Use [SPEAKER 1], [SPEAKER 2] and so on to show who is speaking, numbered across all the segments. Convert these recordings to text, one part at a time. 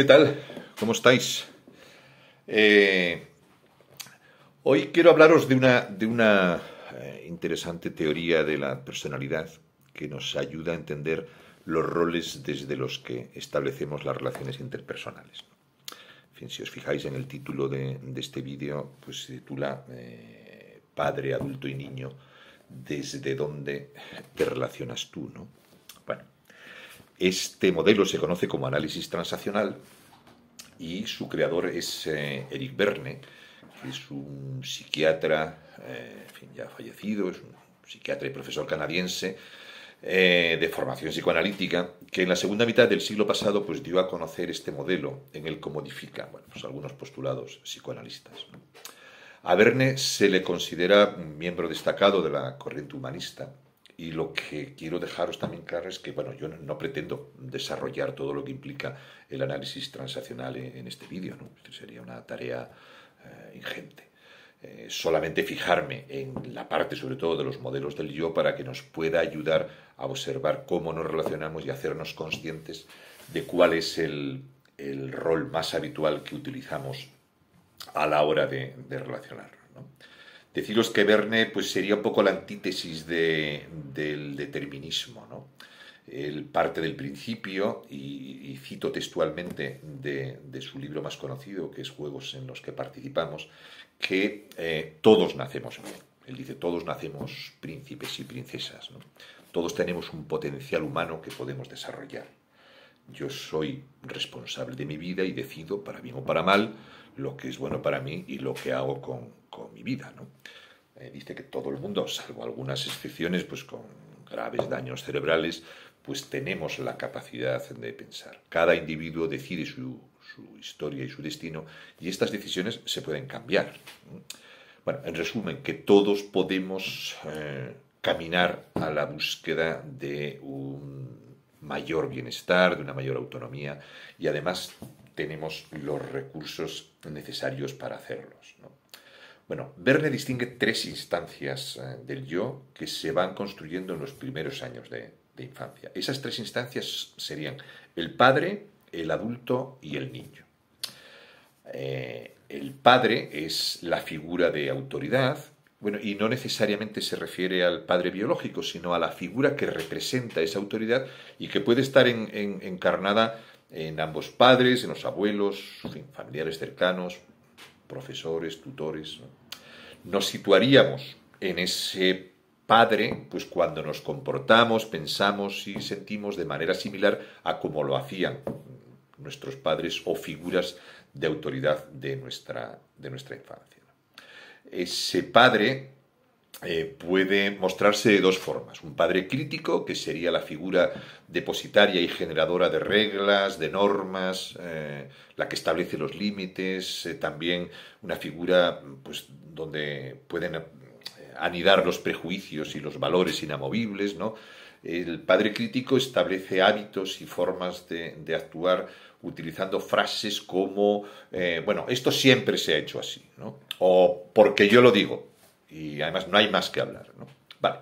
[SPEAKER 1] ¿Qué tal? ¿Cómo estáis? Eh, Hoy quiero hablaros de una interesante teoría de la personalidad que nos ayuda a entender los roles desde los que establecemos las relaciones interpersonales. En fin, si os fijáis en el título de este vídeo, pues se titula Padre, adulto y niño, ¿desde dónde te relacionas tú, no? Bueno, este modelo se conoce como análisis transaccional y su creador es Eric Berne, que es un psiquiatra, en fin, ya fallecido, es un psiquiatra y profesor canadiense de formación psicoanalítica, que en la segunda mitad del siglo pasado pues dio a conocer este modelo en el que modifica, bueno, pues algunos postulados psicoanalistas, ¿no? A Verne se le considera un miembro destacado de la corriente humanista y lo que quiero dejaros también claro es que, bueno, yo no pretendo desarrollar todo lo que implica el análisis transaccional en este vídeo, ¿no? Esto sería una tarea ingente. Solamente fijarme en la parte, sobre todo, de los modelos del yo para que nos pueda ayudar a observar cómo nos relacionamos y hacernos conscientes de cuál es el rol más habitual que utilizamos a la hora de relacionarnos, ¿no? Deciros que Verne pues, sería un poco la antítesis del determinismo, ¿no? Él parte del principio, y cito textualmente de su libro más conocido, que es Juegos en los que participamos, que todos nacemos bien. Él dice, todos nacemos príncipes y princesas, ¿no? Todos tenemos un potencial humano que podemos desarrollar. Yo soy responsable de mi vida y decido, para bien o para mal, lo que es bueno para mí y lo que hago con mi vida, ¿no? Dice que todo el mundo, salvo algunas excepciones, pues con graves daños cerebrales, pues tenemos la capacidad de pensar. Cada individuo decide su historia y su destino, y estas decisiones se pueden cambiar. Bueno, en resumen, que todos podemos caminar a la búsqueda de un mayor bienestar, de una mayor autonomía, y además tenemos los recursos necesarios para hacerlos, ¿no? Bueno, Verne distingue tres instancias del yo que se van construyendo en los primeros años de infancia. Esas tres instancias serían el padre, el adulto y el niño. El padre es la figura de autoridad, bueno, y no necesariamente se refiere al padre biológico, sino a la figura que representa esa autoridad y que puede estar encarnada en ambos padres, en los abuelos, en fin, familiares cercanos, profesores, tutores, ¿no? Nos situaríamos en ese padre pues cuando nos comportamos, pensamos y sentimos de manera similar a como lo hacían nuestros padres o figuras de autoridad de nuestra infancia. Ese padre puede mostrarse de dos formas. Un padre crítico, que sería la figura depositaria y generadora de reglas, de normas, la que establece los límites, también una figura pues, donde pueden anidar los prejuicios y los valores inamovibles, ¿no? El padre crítico establece hábitos y formas de actuar utilizando frases como, bueno, esto siempre se ha hecho así, ¿no? O porque yo lo digo. Y además no hay más que hablar, ¿no? Vale.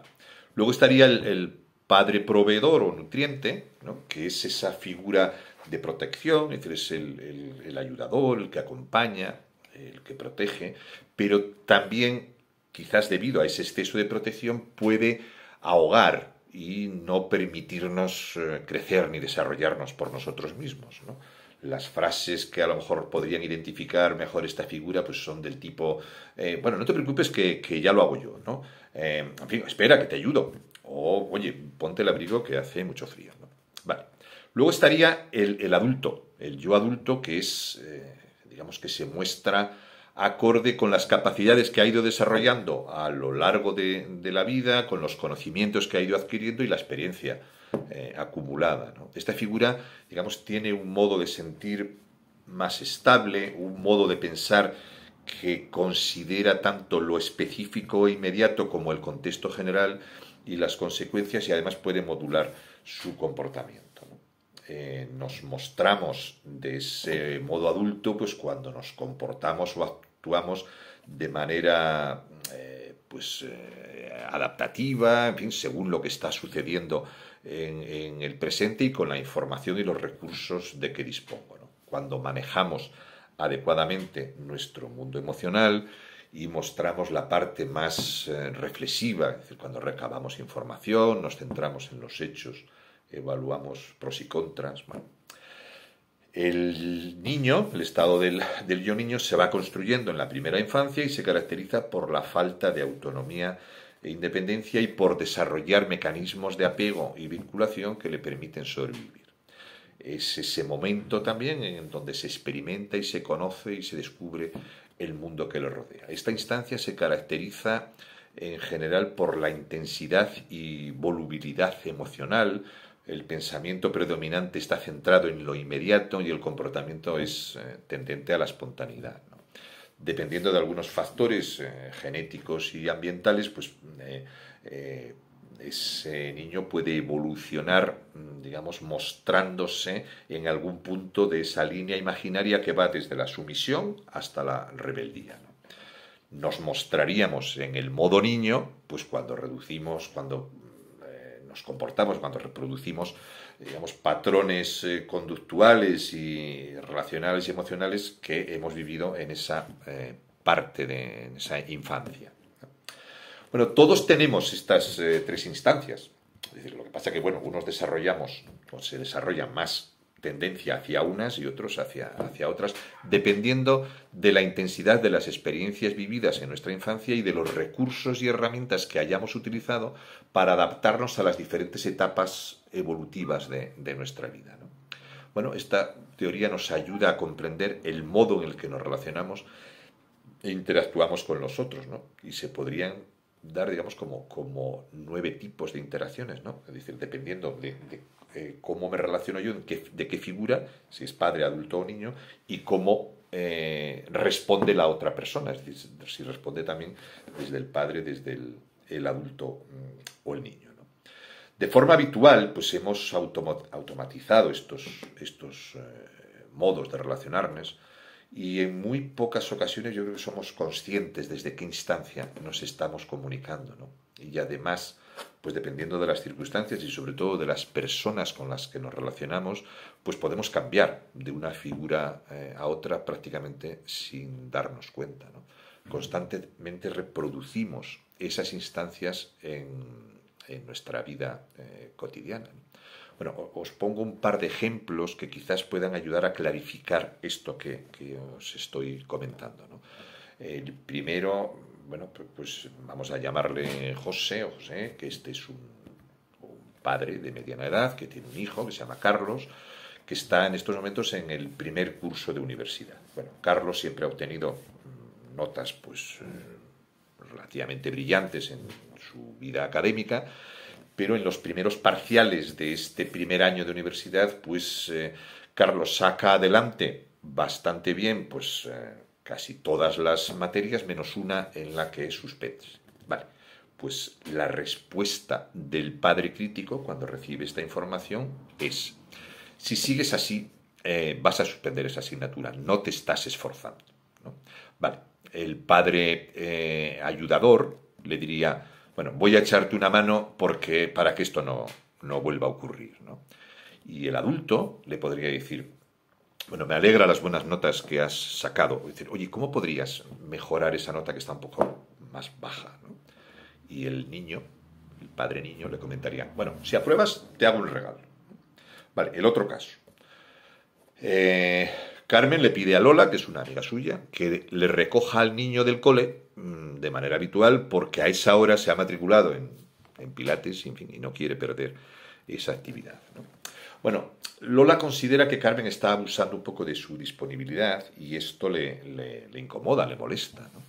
[SPEAKER 1] Luego estaría el padre proveedor o nutriente, ¿no? Que es esa figura de protección, es decir, es el ayudador, el que acompaña, el que protege, pero también, quizás debido a ese exceso de protección, puede ahogar y no permitirnos crecer ni desarrollarnos por nosotros mismos, ¿no? Las frases que a lo mejor podrían identificar mejor esta figura pues son del tipo, bueno, no te preocupes que ya lo hago yo, ¿no? En fin, espera, que te ayudo. O, oye, ponte el abrigo que hace mucho frío, ¿no? Vale. Luego estaría el adulto, el yo adulto, que es, digamos, que se muestra acorde con las capacidades que ha ido desarrollando a lo largo de la vida, con los conocimientos que ha ido adquiriendo y la experiencia acumulada, ¿no? Esta figura, digamos, tiene un modo de sentir más estable, un modo de pensar que considera tanto lo específico e inmediato como el contexto general y las consecuencias, y además puede modular su comportamiento, ¿no? Nos mostramos de ese modo adulto pues cuando nos comportamos o actuamos de manera adaptativa, en fin, según lo que está sucediendo en el presente y con la información y los recursos de que dispongo, ¿no? cuando manejamos adecuadamente nuestro mundo emocional y mostramos la parte más reflexiva, es decir, cuando recabamos información, nos centramos en los hechos, evaluamos pros y contras. Bueno, el niño, el estado del yo niño, se va construyendo en la primera infancia y se caracteriza por la falta de autonomía e independencia y por desarrollar mecanismos de apego y vinculación que le permiten sobrevivir. Es ese momento también en donde se experimenta y se conoce y se descubre el mundo que le rodea. Esta instancia se caracteriza en general por la intensidad y volubilidad emocional. El pensamiento predominante está centrado en lo inmediato y el comportamiento es tendente a la espontaneidad, ¿no? Dependiendo de algunos factores genéticos y ambientales, pues ese niño puede evolucionar, digamos, mostrándose en algún punto de esa línea imaginaria que va desde la sumisión hasta la rebeldía, ¿no? Nos mostraríamos en el modo niño, pues cuando reducimos, cuando nos comportamos, cuando reproducimos, digamos, patrones conductuales y relacionales y emocionales que hemos vivido en esa parte en esa infancia. Bueno, todos tenemos estas tres instancias. Es decir, lo que pasa es que, bueno, unos desarrollamos o se desarrollan más tendencia hacia unas y otros hacia otras, dependiendo de la intensidad de las experiencias vividas en nuestra infancia y de los recursos y herramientas que hayamos utilizado para adaptarnos a las diferentes etapas evolutivas de nuestra vida, ¿no? Bueno, esta teoría nos ayuda a comprender el modo en el que nos relacionamos e interactuamos con los otros, ¿no? Y se podrían dar, digamos, como 9 tipos de interacciones, ¿no? Es decir, dependiendo de cómo me relaciono yo, de qué figura, si es padre, adulto o niño, y cómo responde la otra persona, es decir, si responde también desde el padre, desde el adulto o el niño, ¿no? De forma habitual, pues hemos automatizado estos modos de relacionarnos y en muy pocas ocasiones yo creo que somos conscientes desde qué instancia nos estamos comunicando, ¿no? Y además, pues dependiendo de las circunstancias y sobre todo de las personas con las que nos relacionamos, pues podemos cambiar de una figura a otra prácticamente sin darnos cuenta, ¿no? Constantemente reproducimos esas instancias en nuestra vida cotidiana, ¿no? Bueno, os pongo un par de ejemplos que quizás puedan ayudar a clarificar esto que os estoy comentando, ¿no? El primero, bueno, pues vamos a llamarle José o José, que este es un padre de mediana edad que tiene un hijo que se llama Carlos, que está en estos momentos en el primer curso de universidad. Bueno, Carlos siempre ha obtenido notas pues relativamente brillantes en su vida académica, pero en los primeros parciales de este primer año de universidad, pues Carlos saca adelante bastante bien, pues casi todas las materias, menos una en la que suspende. Vale, pues la respuesta del padre crítico cuando recibe esta información es: si sigues así, vas a suspender esa asignatura, no te estás esforzando, ¿no? Vale, el padre ayudador le diría: bueno, voy a echarte una mano para que esto no vuelva a ocurrir, ¿no? Y el adulto le podría decir: bueno, me alegra las buenas notas que has sacado. Es decir, oye, ¿cómo podrías mejorar esa nota que está un poco más baja, ¿no? Y el niño, el padre niño, le comentaría: bueno, si apruebas, te hago un regalo. Vale, el otro caso. Carmen le pide a Lola, que es una amiga suya, que le recoja al niño del cole de manera habitual porque a esa hora se ha matriculado en Pilates, en fin, y no quiere perder esa actividad, ¿no? Bueno, Lola considera que Carmen está abusando un poco de su disponibilidad y esto le incomoda, le molesta, ¿no?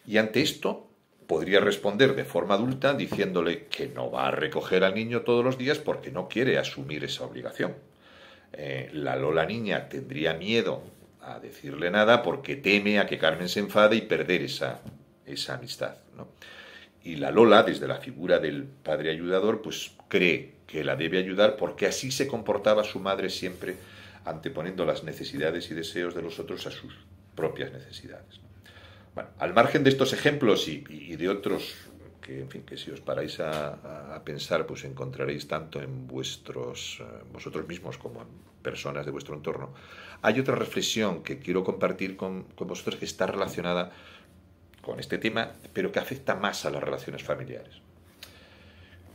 [SPEAKER 1] Y ante esto podría responder de forma adulta diciéndole que no va a recoger al niño todos los días porque no quiere asumir esa obligación. La Lola niña tendría miedo a decirle nada porque teme a que Carmen se enfade y perder esa amistad, ¿no? Y la Lola, desde la figura del padre ayudador, pues cree que la debe ayudar porque así se comportaba su madre siempre, anteponiendo las necesidades y deseos de los otros a sus propias necesidades. Bueno, al margen de estos ejemplos y de otros que, en fin, que si os paráis a pensar, pues encontraréis tanto en vosotros mismos como en personas de vuestro entorno. Hay otra reflexión que quiero compartir con vosotros que está relacionada con este tema, pero que afecta más a las relaciones familiares.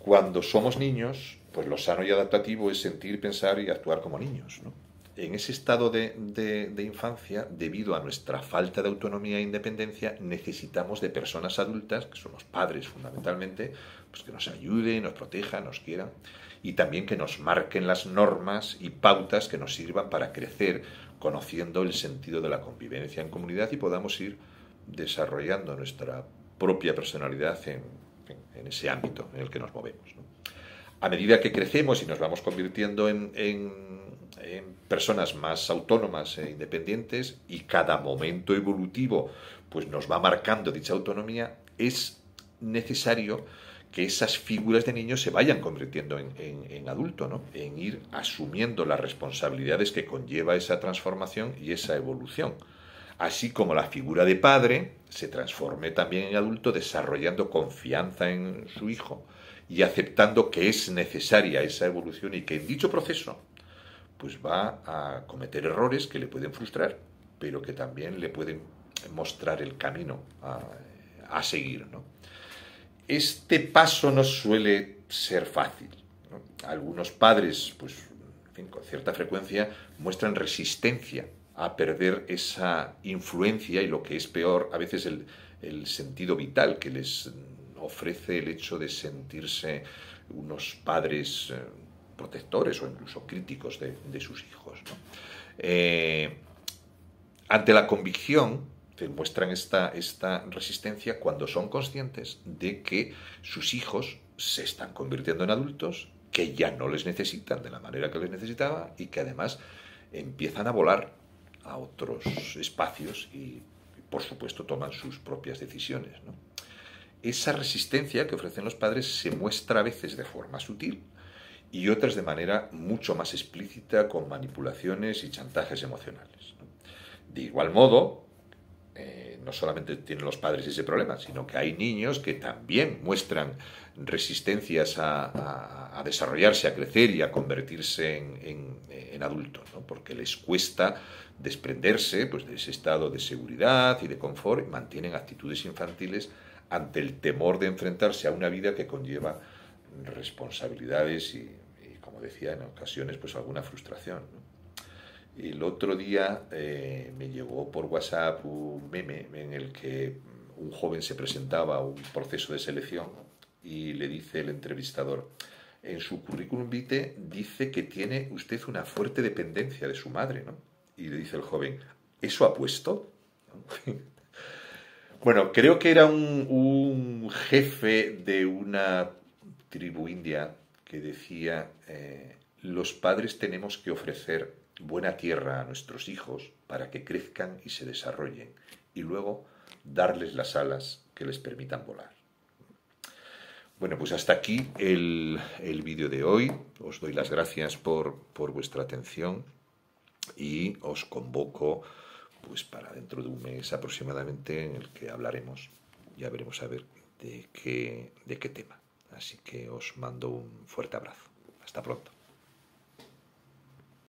[SPEAKER 1] Cuando somos niños, pues lo sano y adaptativo es sentir, pensar y actuar como niños, ¿no? En ese estado de infancia, debido a nuestra falta de autonomía e independencia, necesitamos de personas adultas, que son los padres fundamentalmente, pues que nos ayuden, nos protejan, nos quieran, y también que nos marquen las normas y pautas que nos sirvan para crecer conociendo el sentido de la convivencia en comunidad y podamos ir desarrollando nuestra propia personalidad en ese ámbito en el que nos movemos, ¿no? A medida que crecemos y nos vamos convirtiendo en personas más autónomas e independientes y cada momento evolutivo pues nos va marcando dicha autonomía, es necesario que esas figuras de niños se vayan convirtiendo en adulto, ¿no? En ir asumiendo las responsabilidades que conlleva esa transformación y esa evolución. Así como la figura de padre se transforme también en adulto desarrollando confianza en su hijo y aceptando que es necesaria esa evolución y que en dicho proceso pues va a cometer errores que le pueden frustrar, pero que también le pueden mostrar el camino a seguir, ¿no? Este paso no suele ser fácil, ¿no? Algunos padres, pues, en fin, con cierta frecuencia, muestran resistencia a perder esa influencia y lo que es peor, a veces el sentido vital que les ofrece el hecho de sentirse unos padres protectores o incluso críticos de sus hijos, ¿no? Ante la convicción muestran esta resistencia cuando son conscientes de que sus hijos se están convirtiendo en adultos, que ya no les necesitan de la manera que les necesitaba y que además empiezan a volar a otros espacios y por supuesto toman sus propias decisiones, ¿no? Esa resistencia que ofrecen los padres se muestra a veces de forma sutil y otras de manera mucho más explícita con manipulaciones y chantajes emocionales, ¿no? De igual modo, no solamente tienen los padres ese problema, sino que hay niños que también muestran resistencias a desarrollarse, a crecer y a convertirse en adultos, ¿no? Porque les cuesta desprenderse pues, de ese estado de seguridad y de confort y mantienen actitudes infantiles ante el temor de enfrentarse a una vida que conlleva responsabilidades y como decía, en ocasiones pues alguna frustración, ¿no? El otro día me llegó por WhatsApp un meme en el que un joven se presentaba a un proceso de selección y le dice el entrevistador, en su currículum vitae dice que tiene usted una fuerte dependencia de su madre, ¿no? Y le dice el joven, ¿eso ha puesto? ¿No? Bueno, creo que era un jefe de una tribu india que decía, los padres tenemos que ofrecer buena tierra a nuestros hijos para que crezcan y se desarrollen y luego darles las alas que les permitan volar. Bueno, pues hasta aquí el vídeo de hoy. Os doy las gracias por vuestra atención y os convoco pues para dentro de un mes aproximadamente en el que hablaremos, ya veremos a ver de qué tema. Así que os mando un fuerte abrazo. Hasta pronto.